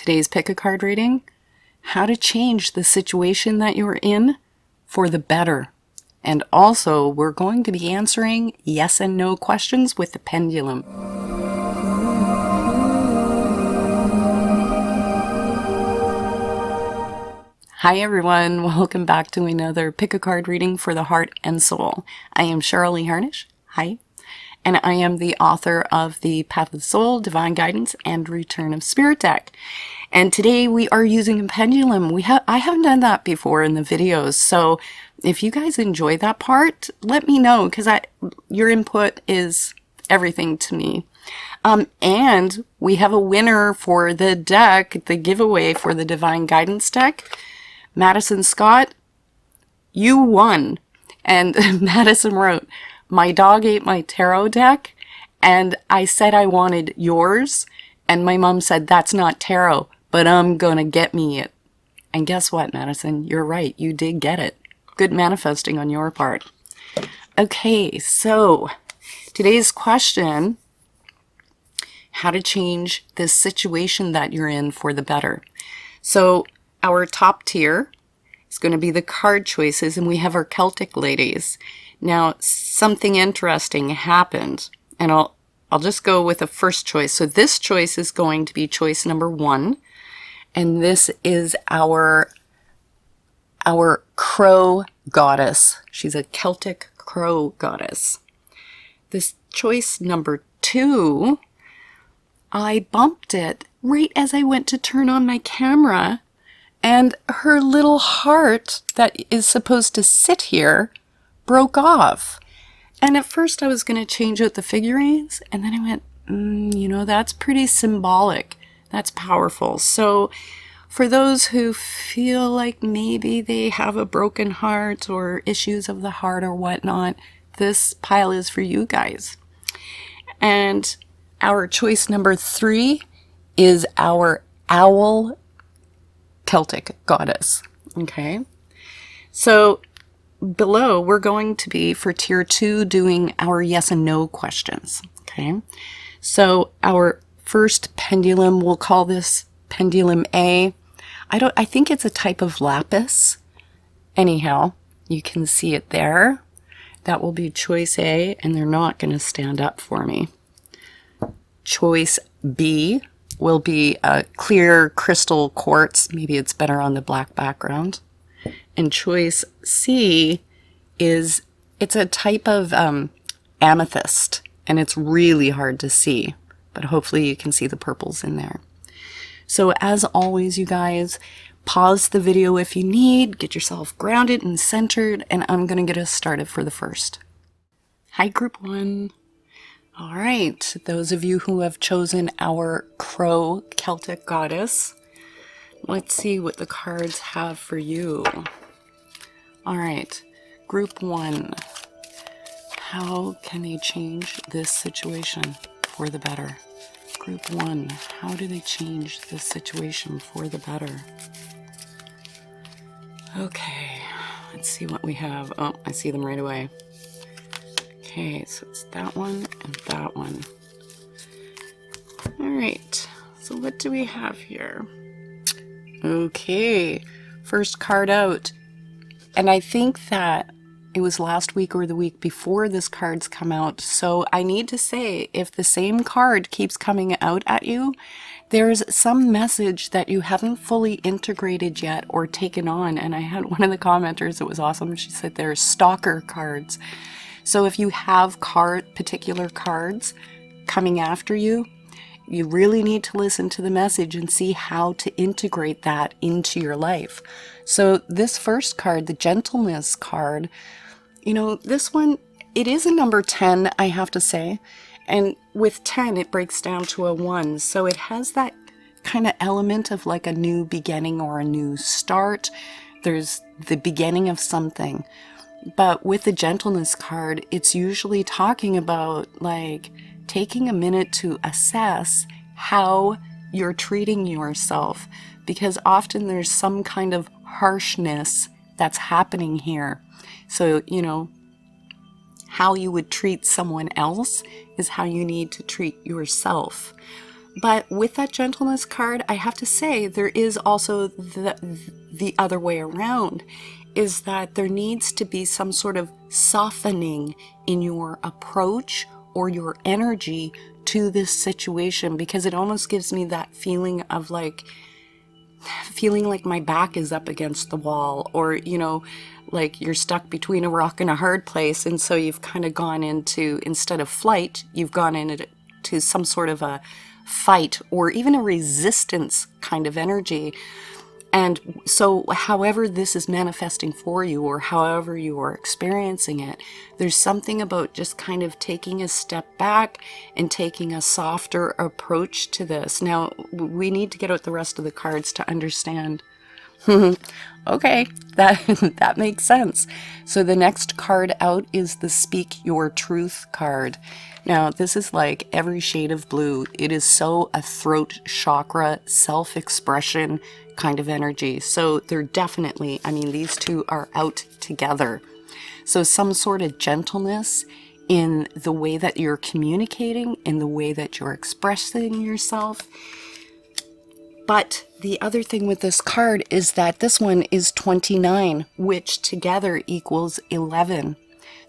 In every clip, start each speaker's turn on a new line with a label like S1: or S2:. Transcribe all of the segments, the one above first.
S1: Today's pick a card reading, how to change the situation that you're in for the better. And also, we're going to be answering yes and no questions with the pendulum. Hi everyone, welcome back to another pick a card reading for the heart and soul. I am Cheryl Harnish. Hi. And I am the author of the Path of the Soul, Divine Guidance, and Return of Spirit deck. And today we are using a pendulum. I haven't done that before in the videos, so if you guys enjoy that part, let me know, because your input is everything to me. And we have a winner for the deck, the giveaway for the Divine Guidance deck. Madison Scott, you won. And Madison wrote, "My dog ate my tarot deck, and I said I wanted yours, and my mom said that's not tarot, but I'm gonna get me it." And guess what, Madison? You're right. You did get it. Good manifesting on your part. Okay, so today's question, how to change this situation that you're in for the better. So our top tier is going to be the card choices, and we have our Celtic ladies. Now, something interesting happened, and I'll just go with the first choice. So this choice is going to be choice number 1, and this is our crow goddess. She's a Celtic crow goddess. This choice number 2, I bumped it right as I went to turn on my camera, and her little heart that is supposed to sit here broke off. And at first I was going to change out the figurines, and then I went, that's pretty symbolic. That's powerful. So for those who feel like maybe they have a broken heart or issues of the heart or whatnot, this pile is for you guys. And our choice number 3 is our owl Celtic goddess. Okay. So below, we're going to be, for tier 2, doing our yes and no questions. Okay. So our first pendulum, we'll call this pendulum A. I think it's a type of lapis. Anyhow, you can see it there. That will be choice A, and they're not going to stand up for me. Choice B will be a clear crystal quartz. Maybe it's better on the black background. And choice C it's a type of amethyst, and it's really hard to see, but hopefully you can see the purples in there. So as always, you guys, pause the video if you need, get yourself grounded and centered, and I'm going to get us started for the first. Hi, group 1. All right, those of you who have chosen our crow Celtic goddess, let's see what the cards have for you. All right, group 1, how can they change this situation for the better? Group 1, how do they change this situation for the better? Okay, let's see what we have. Oh, I see them right away. Okay, so it's that one and that one. All right, so what do we have here? Okay, first card out. And I think that it was last week or the week before this card's come out. So I need to say, if the same card keeps coming out at you, there's some message that you haven't fully integrated yet or taken on. And I had one of the commenters, it was awesome. She said they're stalker cards. So if you have particular cards coming after you, you really need to listen to the message and see how to integrate that into your life. So this first card, the Gentleness card, this one, it is a number 10, I have to say. And with 10, it breaks down to a 1. So it has that kind of element of like a new beginning or a new start. There's the beginning of something. But with the Gentleness card, it's usually talking about like taking a minute to assess how you're treating yourself, because often there's some kind of harshness that's happening here. So, how you would treat someone else is how you need to treat yourself. But with that gentleness card, I have to say there is also the other way around, is that there needs to be some sort of softening in your approach or your energy to this situation, because it almost gives me that feeling of like, feeling like my back is up against the wall, or, you know, like you're stuck between a rock and a hard place. And so you've kind of gone into, instead of flight, you've gone into some sort of a fight or even a resistance kind of energy. And so however this is manifesting for you, or however you are experiencing it, there's something about just kind of taking a step back and taking a softer approach to this. Now, we need to get out the rest of the cards to understand. Okay, that makes sense. So the next card out is the Speak Your Truth card. Now, this is like every shade of blue. It is so a throat chakra, self-expression kind of energy. So they're definitely, I mean, these two are out together. So some sort of gentleness in the way that you're communicating, in the way that you're expressing yourself. But the other thing with this card is that this one is 29, which together equals 11.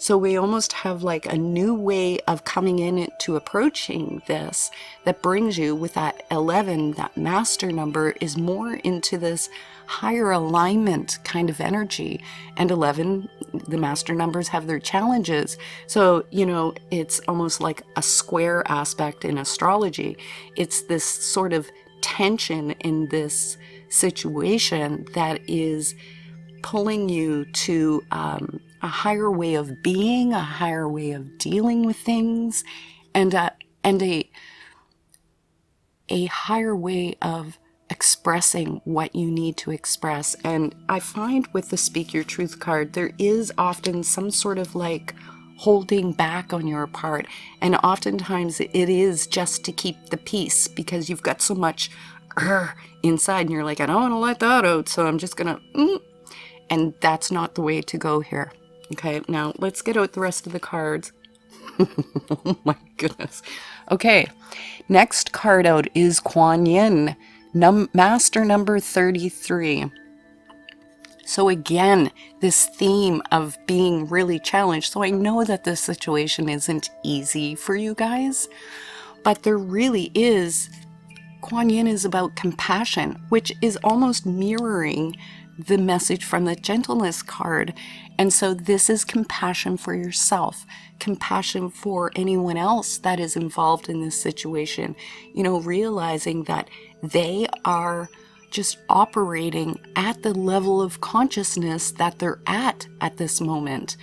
S1: So we almost have like a new way of coming in to approaching this that brings you with that 11, that master number is more into this higher alignment kind of energy. And 11, the master numbers have their challenges. So, you know, it's almost like a square aspect in astrology. It's this sort of tension in this situation that is pulling you to a higher way of being, a higher way of dealing with things, and a higher way of expressing what you need to express. And I find with the Speak Your Truth card, there is often some sort of like holding back on your part. And oftentimes it is just to keep the peace, because you've got so much inside and you're like, I don't want to let that out, so I'm just gonna and that's not the way to go here. Okay, now let's get out the rest of the cards. Oh my goodness. Okay, next card out is Kuan Yin, master number 33. So again, this theme of being really challenged. So I know that this situation isn't easy for you guys, but there really is, Kuan Yin is about compassion, which is almost mirroring the message from the gentleness card. And so this is compassion for yourself, compassion for anyone else that is involved in this situation, you know, realizing that they are just operating at the level of consciousness that they're at this moment.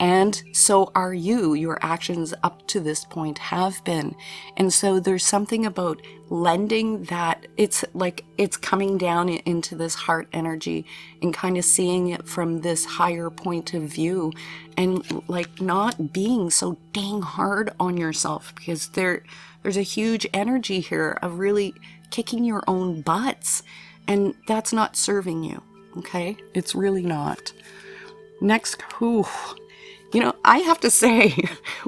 S1: And so are you. Your actions up to this point have been. And so there's something about lending that, it's like it's coming down into this heart energy and kind of seeing it from this higher point of view, and like not being so dang hard on yourself, because there's a huge energy here of really kicking your own butts, and that's not serving you. Okay? It's really not. Next, you know, I have to say,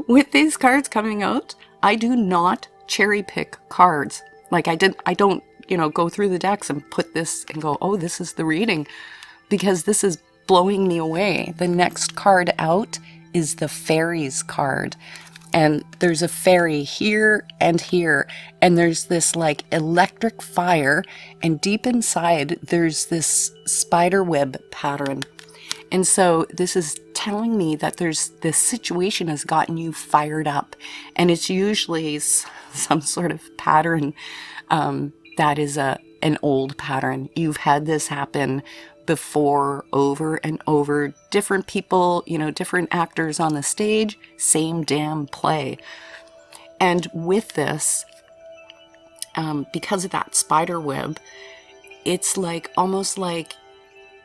S1: with these cards coming out, I do not cherry pick cards. Like I don't, you know, go through the decks and put this and go, oh, this is the reading, because this is blowing me away. The next card out is the Fairies card. And there's a fairy here, and there's this like electric fire, and deep inside there's this spider web pattern. And so this is telling me that this situation has gotten you fired up, and it's usually some sort of pattern that is an old pattern. You've had this happen before, over and over. Different people, you know, different actors on the stage, same damn play. And with this, because of that spider web, it's like almost like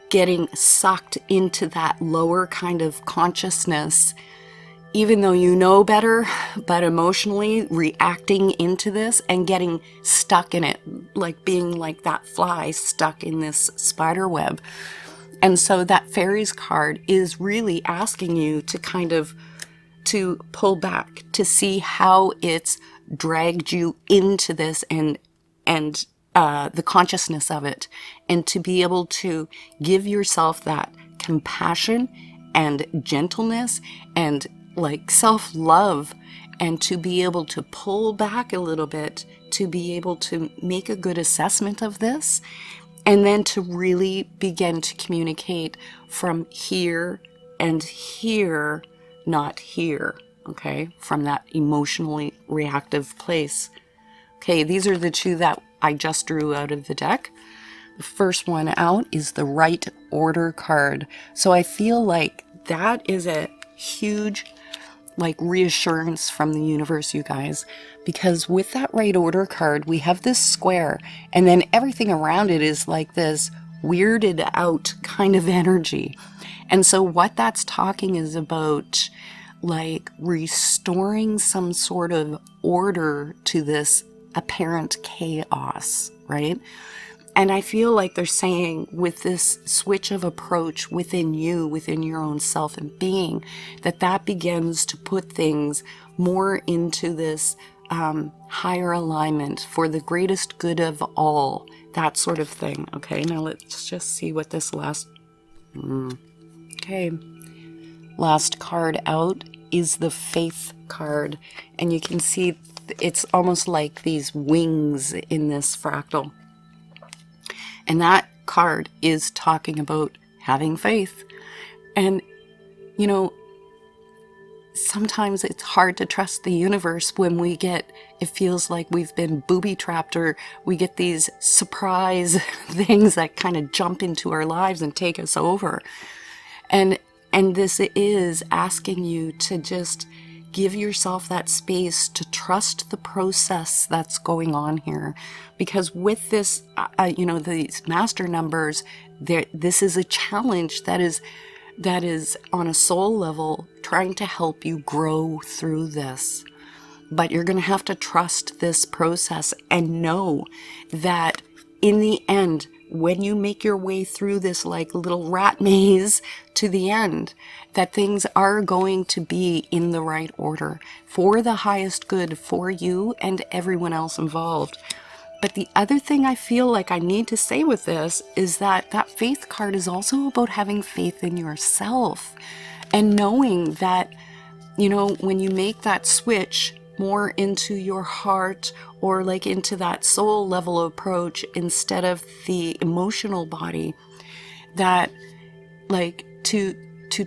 S1: getting sucked into that lower kind of consciousness, even though you know better, but emotionally reacting into this and getting stuck in it, like being like that fly stuck in this spider web. And so that Fairies card is really asking you to kind of to pull back, to see how it's dragged you into this and the consciousness of it, and to be able to give yourself that compassion and gentleness and like self-love, and to be able to pull back a little bit, to be able to make a good assessment of this, and then to really begin to communicate from here and here, not here, okay? From that emotionally reactive place. Okay, these are the two that I just drew out of the deck. The first one out is the Right Order card. So I feel like that is a huge like reassurance from the universe, you guys, because with that Right Order card, we have this square, and then everything around it is like this weirded out kind of energy. And so what that's talking is about like restoring some sort of order to this apparent chaos, right? And I feel like they're saying with this switch of approach within you, within your own self and being, that begins to put things more into this higher alignment for the greatest good of all, that sort of thing. Okay, now let's just see what this last card out is the Faith card. And you can see it's almost like these wings in this fractal. And that card is talking about having faith. And, you know, sometimes it's hard to trust the universe when it feels like we've been booby-trapped, or we get these surprise things that kind of jump into our lives and take us over. And this is asking you to just give yourself that space to trust the process that's going on here. Because with this, these master numbers, this is a challenge that is on a soul level trying to help you grow through this. But you're going to have to trust this process and know that in the end, when you make your way through this like little rat maze to the end, that things are going to be in the right order for the highest good for you and everyone else involved. But the other thing I feel like I need to say with this is that Faith card is also about having faith in yourself and knowing that, you know, when you make that switch more into your heart or like into that soul level approach instead of the emotional body, that like to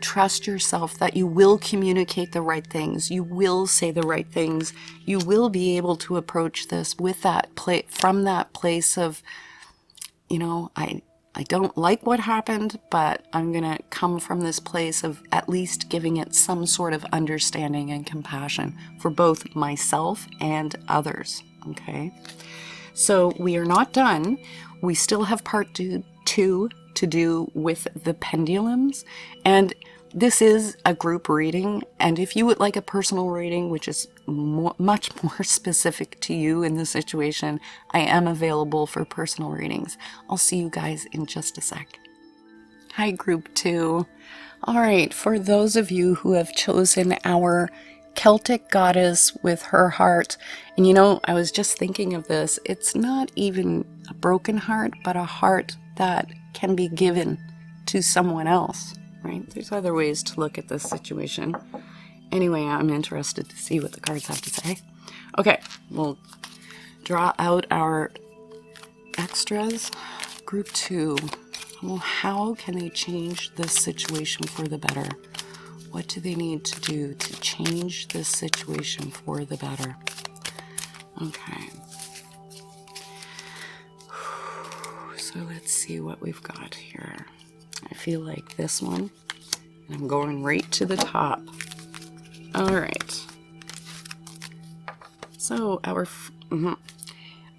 S1: trust yourself, that you will communicate the right things, you will say the right things, you will be able to approach this with that from that place of, you know, I don't like what happened, but I'm going to come from this place of at least giving it some sort of understanding and compassion for both myself and others. Okay. So we are not done. We still have part two to do with the pendulums. And this is a group reading. And if you would like a personal reading, which is much more specific to you in this situation, I am available for personal readings. I'll see you guys in just a sec. Hi, group 2. All right, for those of you who have chosen our Celtic Goddess with her heart, and you know, I was just thinking of this, it's not even a broken heart, but a heart that can be given to someone else, right? There's other ways to look at this situation. Anyway, I'm interested to see what the cards have to say. Okay, we'll draw out our extras. Group 2. Well, how can they change this situation for the better? What do they need to do to change this situation for the better? Okay. So let's see what we've got here. I feel like this one. I'm going right to the top. All right. So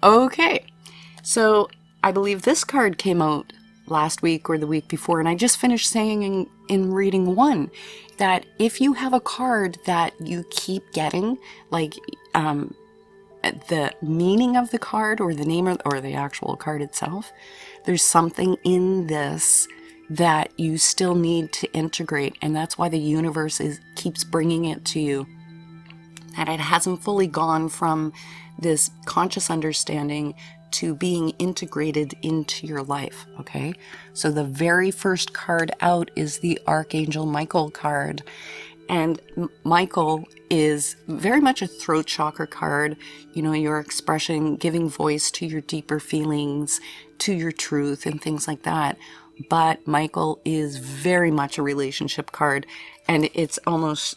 S1: Okay. So I believe this card came out last week or the week before, and I just finished saying in reading 1 that if you have a card that you keep getting, like the meaning of the card or the name or the actual card itself, there's something in this that you still need to integrate, and that's why the universe keeps bringing it to you. that it hasn't fully gone from this conscious understanding to being integrated into your life, okay? So the very first card out is the Archangel Michael card. And Michael is very much a throat chakra card. You know, your expression, giving voice to your deeper feelings, to your truth and things like that. But Michael is very much a relationship card. And it's almost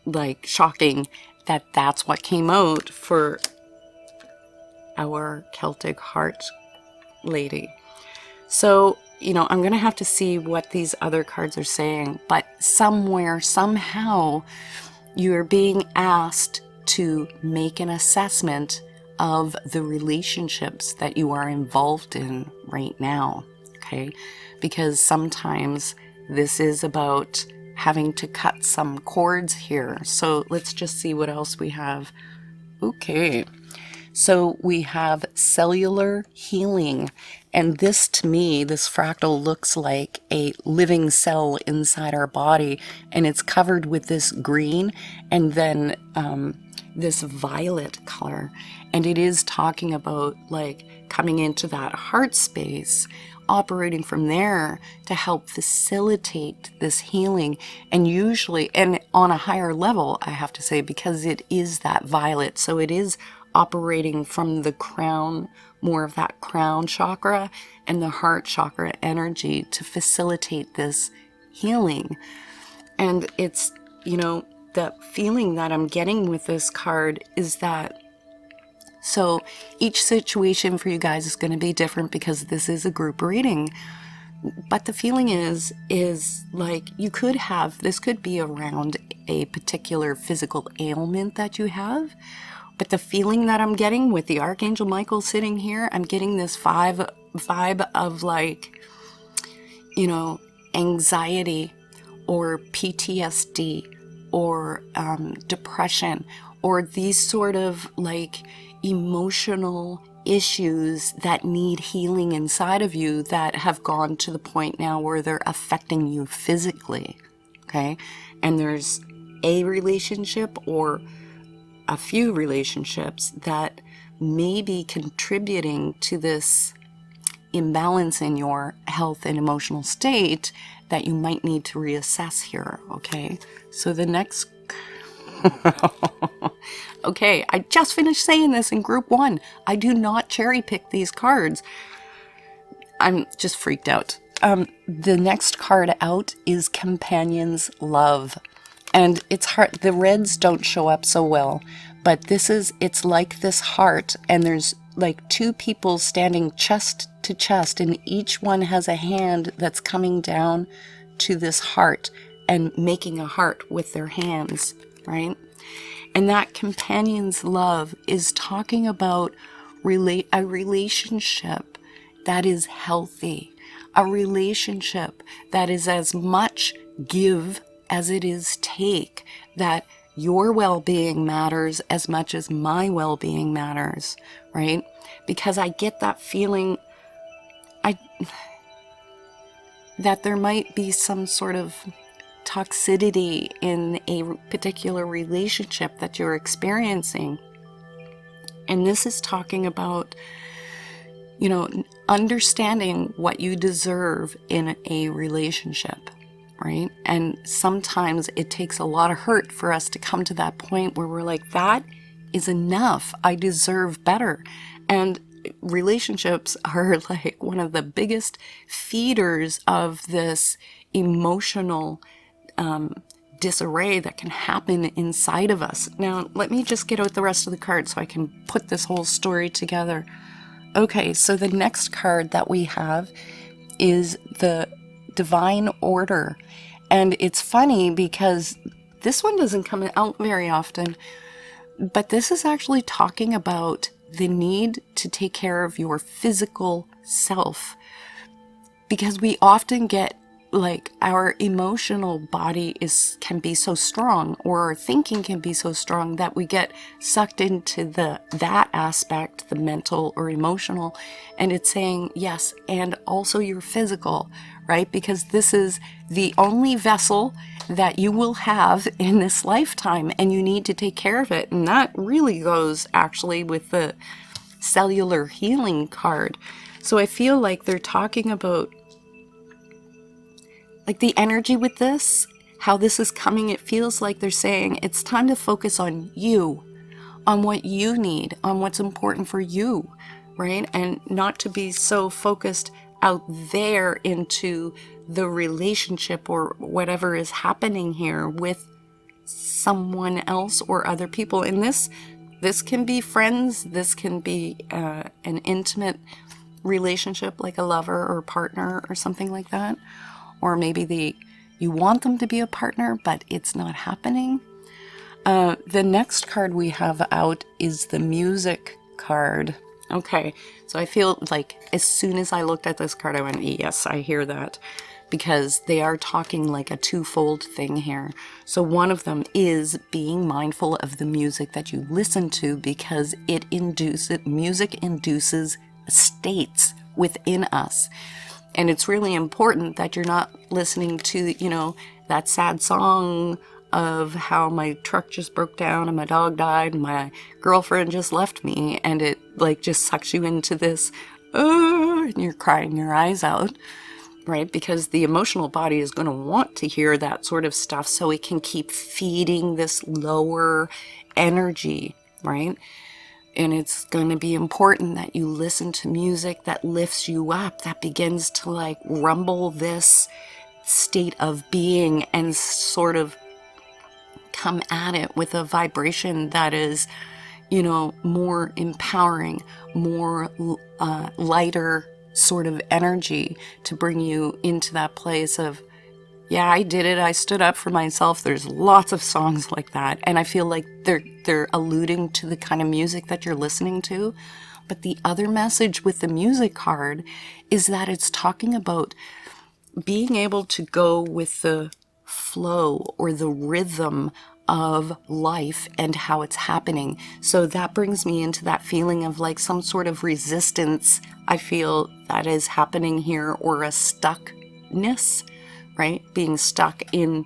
S1: like shocking that that's what came out for our Celtic heart lady. So, you know, I'm going to have to see what these other cards are saying, but somewhere, somehow, you're being asked to make an assessment of the relationships that you are involved in right now, okay? Because sometimes this is about having to cut some cords here. So let's just see what else we have. Okay. So we have cellular healing, and this to me, this fractal looks like a living cell inside our body, and it's covered with this green and then this violet color, and it is talking about like coming into that heart space, operating from there to help facilitate this healing. And usually, and on a higher level, I have to say, because it is that violet, so it is operating from the crown, more of that crown chakra and the heart chakra energy to facilitate this healing. And it's, you know, the feeling that I'm getting with this card is that, so each situation for you guys is going to be different because this is a group reading. But the feeling is like you could have, this could be around a particular physical ailment that you have. But the feeling that I'm getting with the Archangel Michael sitting here, I'm getting this vibe of like, you know, anxiety or PTSD or depression or these sort of like emotional issues that need healing inside of you that have gone to the point now where they're affecting you physically, okay? And there's a relationship or a few relationships that may be contributing to this imbalance in your health and emotional state that you might need to reassess here, okay? So the next... Okay, I just finished saying this in group 1. I do not cherry pick these cards. I'm just freaked out. The next card out is Companion's Love. And it's hard, the reds don't show up so well, but it's like this heart, and there's like two people standing chest to chest, and each one has a hand that's coming down to this heart and making a heart with their hands, right? And that companion's love is talking about a relationship that is healthy, a relationship that is as much give as it is take, that your well-being matters as much as my well-being matters, right? Because I get that feeling that there might be some sort of toxicity in a particular relationship that you're experiencing. And this is talking about, you know, understanding what you deserve in a relationship, right? And sometimes it takes a lot of hurt for us to come to that point where we're like, that is enough. I deserve better. And relationships are like one of the biggest feeders of this emotional disarray that can happen inside of us. Now, let me just get out the rest of the cards so I can put this whole story together. Okay, so the next card that we have is the Divine Order. And it's funny because this one doesn't come out very often, but this is actually talking about the need to take care of your physical self, because we often get like our emotional body can be so strong, or our thinking can be so strong that we get sucked into that aspect, the mental or emotional, and it's saying yes, and also your physical, right? Because this is the only vessel that you will have in this lifetime, and you need to take care of it. And that really goes actually with the Cellular Healing card. So I feel like they're talking about like the energy with this, how this is coming. It feels like they're saying it's time to focus on you, on what you need, on what's important for you, right? And not to be so focused out there into the relationship or whatever is happening here with someone else or other people. And this can be friends, this can be an intimate relationship like a lover or partner or something like that. Or maybe you want them to be a partner, but it's not happening. The next card we have out is the music card. Okay, so I feel like as soon as I looked at this card, I went, yes, I hear that. Because they are talking like a twofold thing here. So one of them is being mindful of the music that you listen to, because music induces states within us. And it's really important that you're not listening to, that sad song of how my truck just broke down and my dog died and my girlfriend just left me, and it like just sucks you into this, and you're crying your eyes out, right? Because the emotional body is going to want to hear that sort of stuff so it can keep feeding this lower energy, right? And it's going to be important that you listen to music that lifts you up, that begins to like rumble this state of being and sort of come at it with a vibration that is, more empowering, more lighter sort of energy to bring you into that place of, yeah, I did it. I stood up for myself. There's lots of songs like that. And I feel like they're alluding to the kind of music that you're listening to. But the other message with the music card is that it's talking about being able to go with the flow or the rhythm of life and how it's happening. So that brings me into that feeling of like some sort of resistance I feel that is happening here, or a stuckness, right? Being stuck in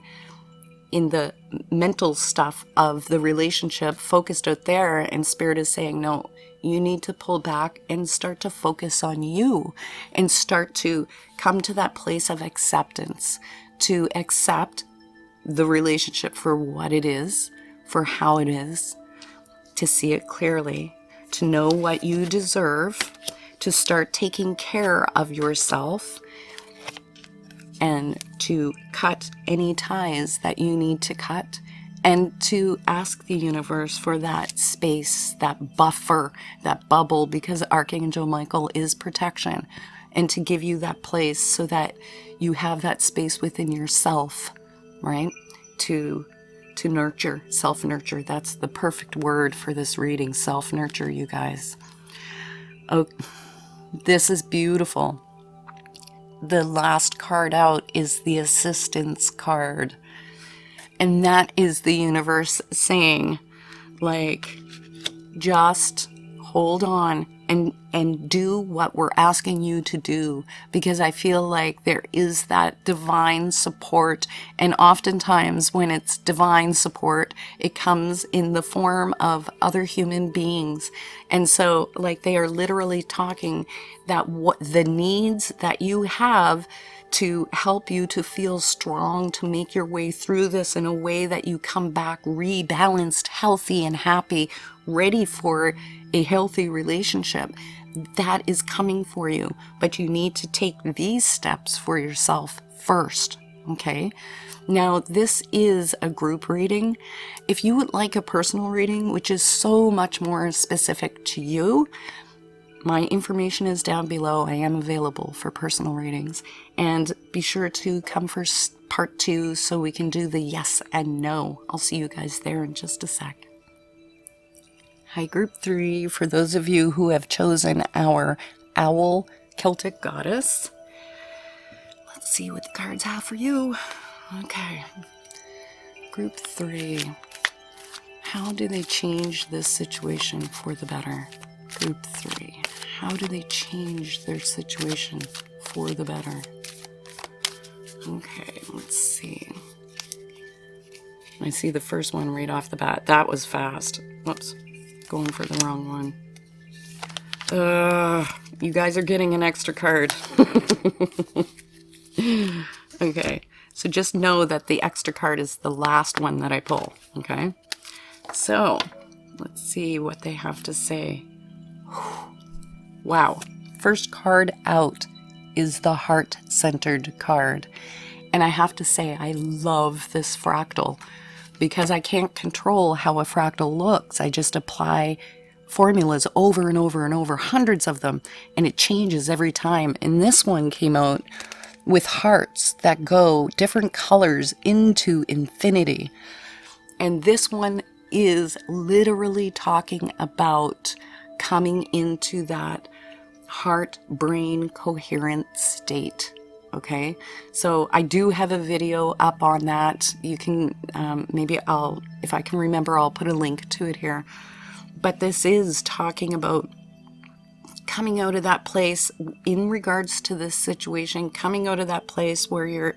S1: the mental stuff of the relationship, focused out there, and Spirit is saying, no, you need to pull back and start to focus on you and start to come to that place of acceptance, to accept the relationship for what it is, for how it is, to see it clearly, to know what you deserve, to start taking care of yourself, and to cut any ties that you need to cut, and to ask the universe for that space, that buffer, that bubble, because Archangel Michael is protection, and to give you that place so that you have that space within yourself, right? To nurture, self-nurture. That's the perfect word for this reading, self-nurture, you guys. Oh, this is beautiful. The last card out is the assistance card. And that is the universe saying, like, just hold on and do what we're asking you to do, because I feel like there is that divine support. And oftentimes when it's divine support, it comes in the form of other human beings. And so like they are literally talking that what the needs that you have to help you to feel strong, to make your way through this in a way that you come back rebalanced, healthy and happy, ready for a healthy relationship. That is coming for you, but you need to take these steps for yourself first, okay? Now, this is a group reading. If you would like a personal reading, which is so much more specific to you, my information is down below. I am available for personal readings. And be sure to come for part 2 so we can do the yes and no. I'll see you guys there in just a sec. Hi, group 3. For those of you who have chosen our Owl Celtic Goddess, Let's see what the cards have for you. Okay. Group 3. How do they change this situation for the better? Group 3. How do they change their situation for the better? Okay, let's see. I see the first one right off the bat. That was fast. Whoops. Going for the wrong one. You guys are getting an extra card. Okay, so just know that the extra card is the last one that I pull, okay? So, let's see what they have to say. Wow, first card out is the heart-centered card. And I have to say, I love this fractal because I can't control how a fractal looks. I just apply formulas over and over and over, hundreds of them, and it changes every time. And this one came out with hearts that go different colors into infinity. And this one is literally talking about coming into that heart-brain coherent state. Okay, so I do have a video up on that. You can, maybe if I can remember, I'll put a link to it here. But this is talking about coming out of that place in regards to this situation, coming out of that place where you're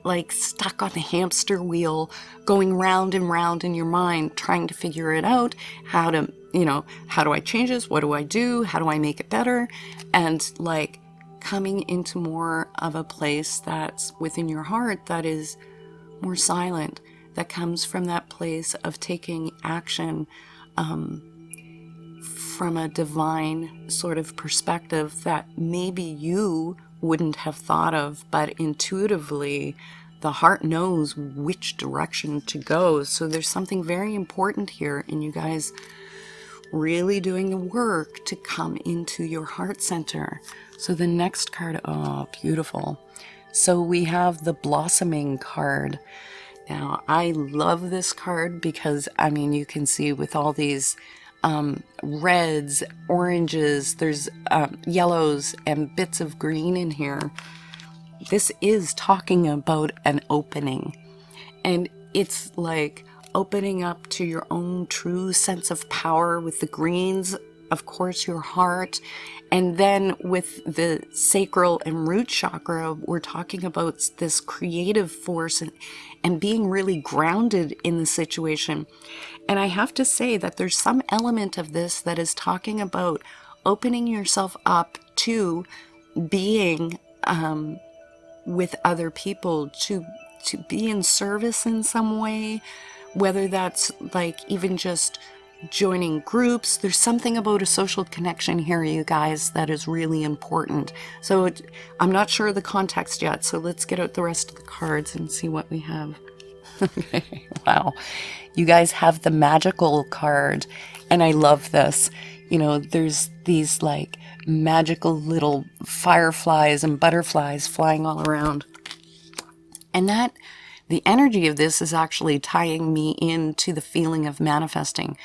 S1: like stuck on a hamster wheel, going round and round in your mind, trying to figure it out, how to, how do I change this? What do I do? How do I make it better? And like coming into more of a place that's within your heart that is more silent, that comes from that place of taking action from a divine sort of perspective that maybe you wouldn't have thought of, but intuitively the heart knows which direction to go. So there's something very important here in you guys really doing the work to come into your heart center. So the next card, oh, beautiful. So we have the blossoming card. Now, I love this card because, I mean, you can see with all these reds, oranges, there's yellows and bits of green in here. This is talking about an opening. And it's like opening up to your own true sense of power with the greens, of course, your heart. And then with the sacral and root chakra, we're talking about this creative force and being really grounded in the situation. And I have to say that there's some element of this that is talking about opening yourself up to being with other people, to be in service in some way, whether that's like even just joining groups. There's something about a social connection here, you guys, that is really important. So I'm not sure of the context yet, so let's get out the rest of the cards and see what we have. Okay, wow. You guys have the magical card, and I love this. There's these like magical little fireflies and butterflies flying all around. And that the energy of this is actually tying me into the feeling of manifesting.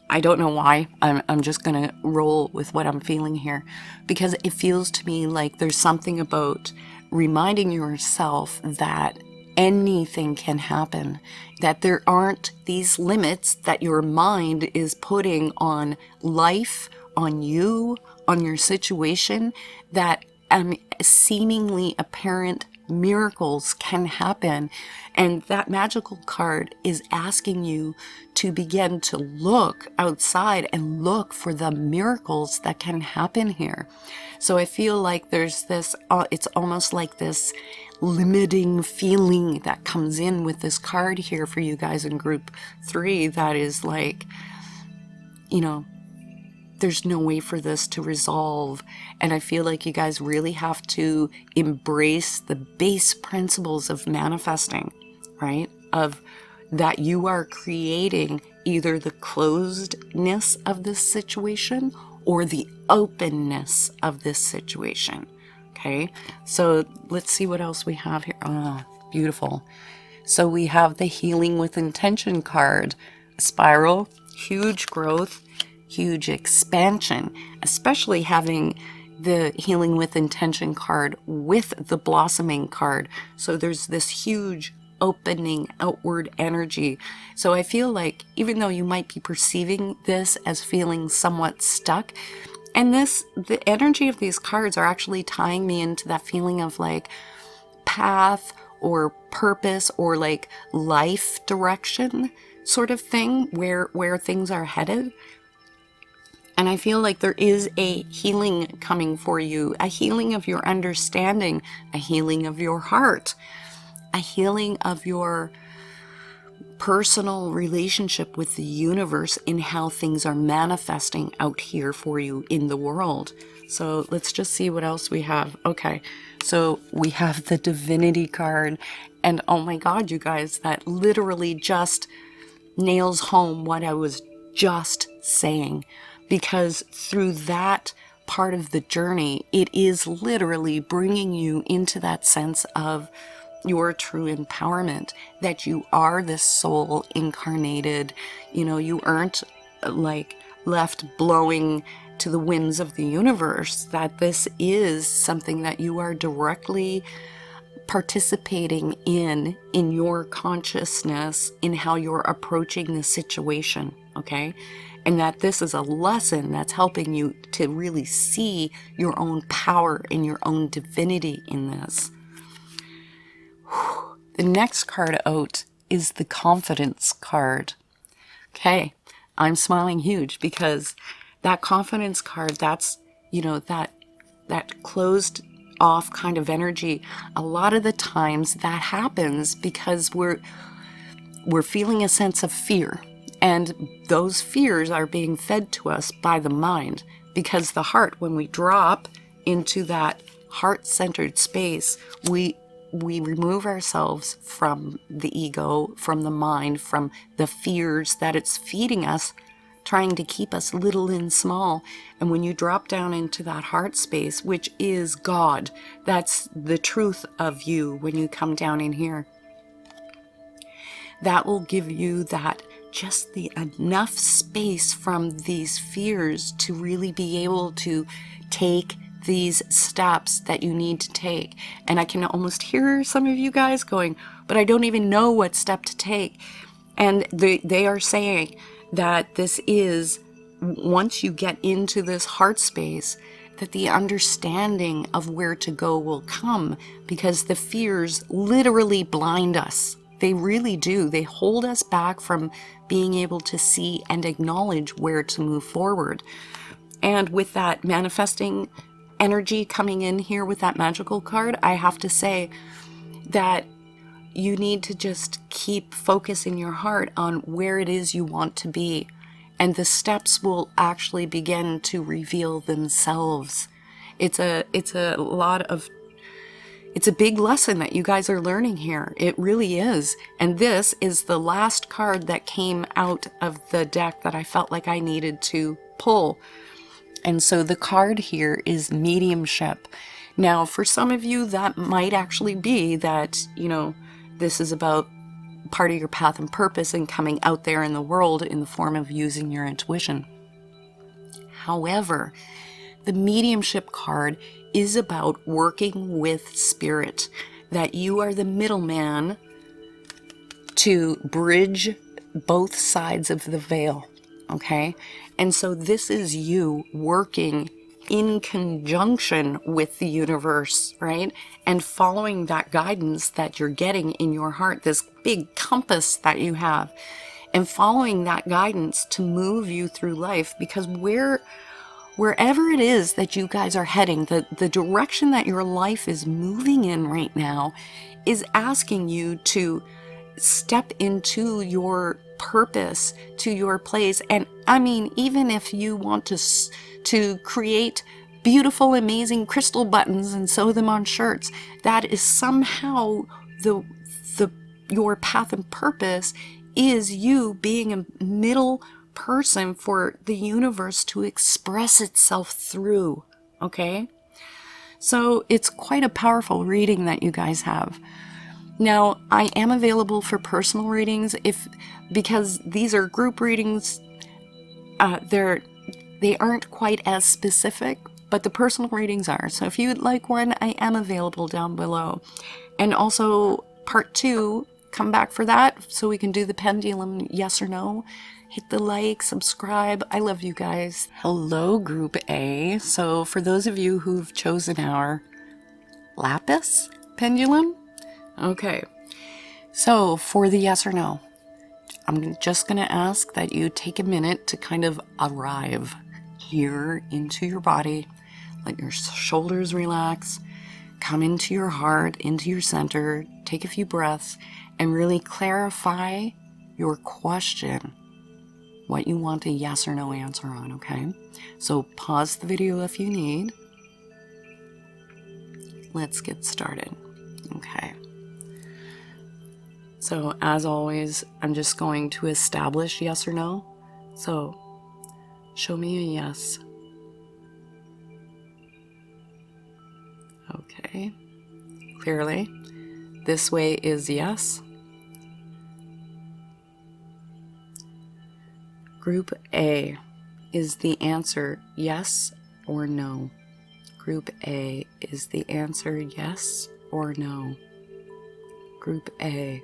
S1: I don't know why. I'm just going to roll with what I'm feeling here, because it feels to me like there's something about reminding yourself that anything can happen, that there aren't these limits that your mind is putting on life, on you, on your situation, that seemingly apparent miracles can happen. And that magical card is asking you to begin to look outside and look for the miracles that can happen here. So I feel like there's this, it's almost like this limiting feeling that comes in with this card here for you guys in group 3 that is like, there's no way for this to resolve. And I feel like you guys really have to embrace the base principles of manifesting, right? Of that you are creating either the closedness of this situation or the openness of this situation. Okay, so let's see what else we have here. Oh, beautiful. So we have the Healing with Intention card. Spiral, huge growth, huge expansion, especially having the Healing with Intention card with the Blossoming card. So there's this huge opening outward energy. So I feel like even though you might be perceiving this as feeling somewhat stuck, and the energy of these cards are actually tying me into that feeling of like path or purpose or like life direction sort of thing, where things are headed. And I feel like there is a healing coming for you, a healing of your understanding, a healing of your heart, a healing of your personal relationship with the universe in how things are manifesting out here for you in the world. So let's just see what else we have. Okay, so we have the Divinity card. And oh my God, you guys, that literally just nails home what I was just saying. Because through that part of the journey, it is literally bringing you into that sense of your true empowerment, that you are this soul incarnated. You know, you aren't like left blowing to the winds of the universe, that this is something that you are directly participating in your consciousness, in how you're approaching the situation, okay? And that this is a lesson that's helping you to really see your own power and your own divinity in this. The next card out is the Confidence card. Okay, I'm smiling huge because that Confidence card, that's, you know, that closed off kind of energy. A lot of the times that happens because we're feeling a sense of fear, and those fears are being fed to us by the mind, because the heart, when we drop into that heart-centered space, we remove ourselves from the ego, from the mind, from the fears that it's feeding us, trying to keep us little and small. And when you drop down into that heart space, which is God, that's the truth of you when you come down in here, that will give you that just the enough space from these fears to really be able to take these steps that you need to take. And I can almost hear some of you guys going, but I don't even know what step to take. And they are saying that this is, once you get into this heart space, that the understanding of where to go will come, because the fears literally blind us. They really do. They hold us back from being able to see and acknowledge where to move forward. And with that manifesting energy coming in here with that magical card, I have to say that you need to just keep focusing your heart on where it is you want to be. And the steps will actually begin to reveal themselves. It's a big lesson that you guys are learning here. It really is. And this is the last card that came out of the deck that I felt like I needed to pull. And so the card here is Mediumship. Now, for some of you, that might actually be that, you know, this is about part of your path and purpose and coming out there in the world in the form of using your intuition. However, the Mediumship card is about working with spirit, that you are the middleman to bridge both sides of the veil, okay? And so this is you working in conjunction with the universe, right? And following that guidance that you're getting in your heart, this big compass that you have, and following that guidance to move you through life. Because wherever it is that you guys are heading, the direction that your life is moving in right now is asking you to step into your purpose, to your place. And I mean, even if you want to create beautiful, amazing crystal buttons and sew them on shirts, that is somehow your path and purpose is you being a middle person for the universe to express itself through, okay? So it's quite a powerful reading that you guys have. Now, I am available for personal readings because these are group readings. They aren't quite as specific, but the personal readings are. So if you'd like one, I am available down below. And also part 2, come back for that so we can do the pendulum yes or no. Hit the like, subscribe. I love you guys. Hello, Group A. So for those of you who've chosen our lapis pendulum, okay. So for the yes or no, I'm just going to ask that you take a minute to kind of arrive here into your body. Let your shoulders relax. Come into your heart, into your center. Take a few breaths and really clarify your question. What you want a yes or no answer on, okay? So pause the video if you need. Let's get started. Okay. So as always, I'm just going to establish yes or no. So show me a yes. Okay. Clearly, this way is yes. Group A, is the answer yes or no? Group A, is the answer yes or no? Group A,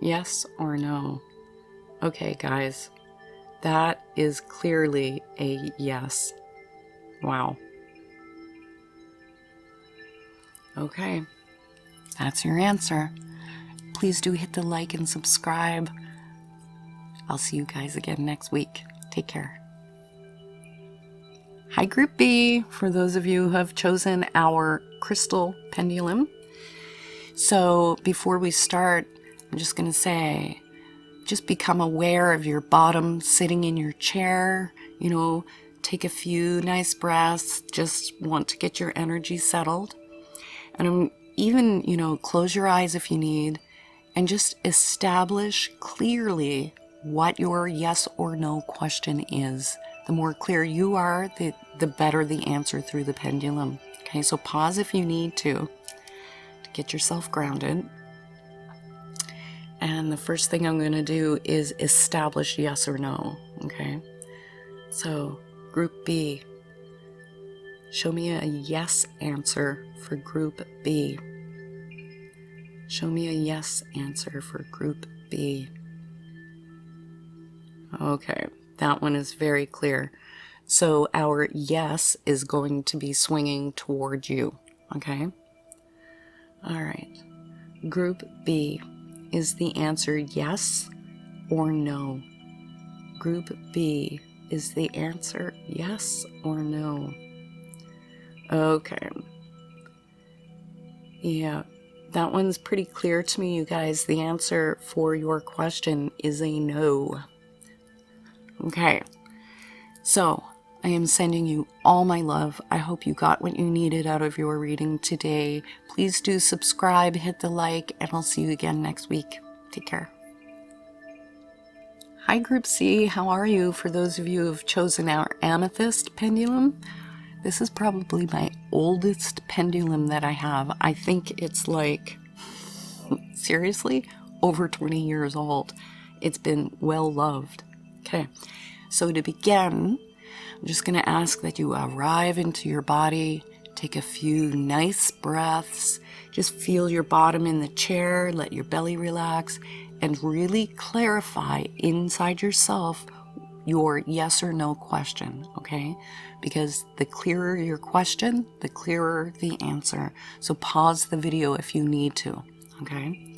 S1: yes or no? Okay, guys, that is clearly a yes. Wow. Okay, that's your answer. Please do hit the like and subscribe. I'll see you guys again next week. Take care. Hi, Group B, for those of you who have chosen our crystal pendulum. So before we start, I'm just going to say, just become aware of your bottom sitting in your chair. You know, take a few nice breaths. Just want to get your energy settled. And even, close your eyes if you need, and just establish clearly what your yes or no question is. The more clear you are, the better the answer through the pendulum. Okay, so pause if you need to get yourself grounded. And the first thing I'm going to do is establish yes or no. Okay, so Group B, show me a yes answer for Group B. Show me a yes answer for Group B. Okay, that one is very clear. So our yes is going to be swinging toward you, okay? All right. Group B, is the answer yes or no? Group B, is the answer yes or no? Okay. Yeah, that one's pretty clear to me, you guys. The answer for your question is a no. Okay, so I am sending you all my love. I hope you got what you needed out of your reading today. Please do subscribe, hit the like, and I'll see you again next week. Take care. Hi, Group C. How are you? For those of you who have chosen our amethyst pendulum, this is probably my oldest pendulum that I have. I think it's like, seriously, over 20 years old. It's been well loved. Okay, so to begin, I'm just going to ask that you arrive into your body, take a few nice breaths, just feel your bottom in the chair, let your belly relax, and really clarify inside yourself your yes or no question, okay? Because the clearer your question, the clearer the answer. So pause the video if you need to, okay?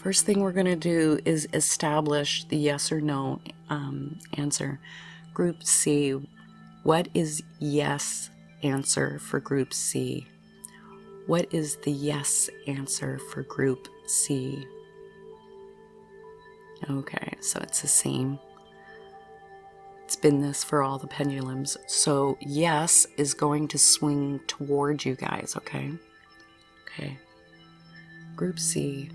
S1: First thing we're going to do is establish the yes or no answer. Group C, what is yes answer for Group C? What is the yes answer for Group C? Okay, so it's the same. It's been this for all the pendulums. So yes is going to swing toward you guys, okay? Okay. Group C,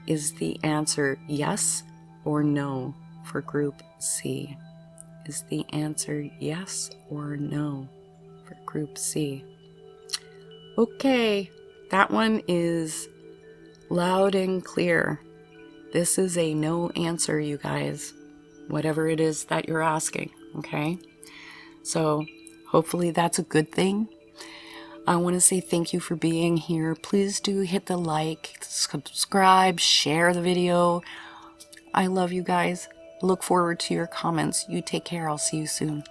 S1: is the answer yes or no for Group C? Is the answer yes or no for Group C? Okay, that one is loud and clear. This is a no answer, you guys, whatever it is that you're asking, okay? So hopefully that's a good thing. I want to say thank you for being here. Please do hit the like, subscribe, share the video. I love you guys. Look forward to your comments. You take care. I'll see you soon.